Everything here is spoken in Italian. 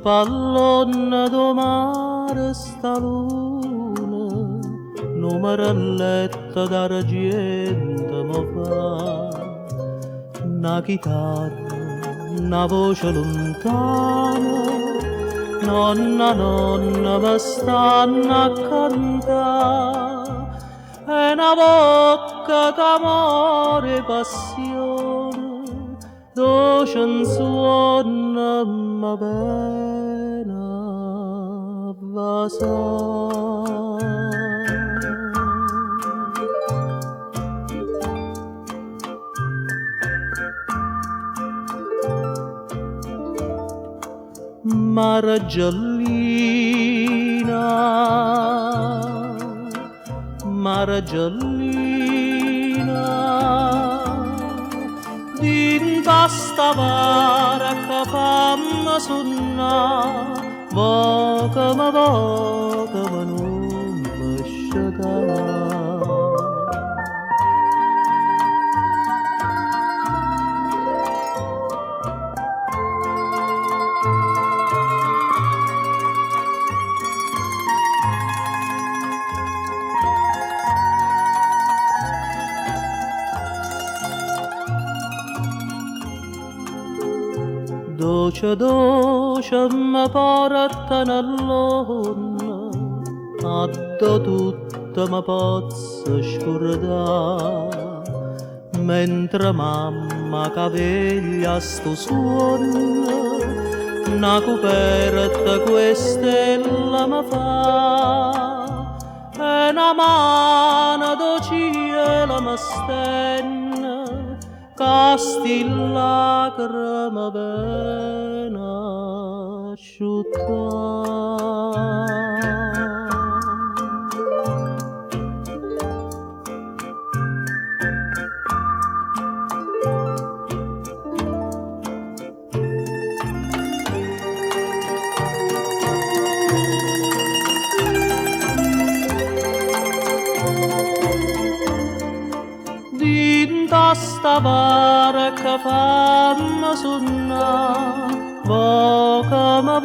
pallone do mare sta luna, numerelletta d'argento mo fa, una chitarra, una voce lontana, nonna, nonna, mi stanno a cantare, e una bocca d'amore e passione, dolce in suona ma bene vasa. Mare giallina, mare giallina, dinta sta vara che fammi sonna, voca ma non lasciata. Dolce, dolce, mi porta nell'onna, addo tutto mi posso scordare, mentre mamma caveglia sto suono, una coperta quest'ella mi fa, e una mano do cielo mi stenne, casti lacrime ben asciutta. Dinta sta vara che fammi sonna, voca ma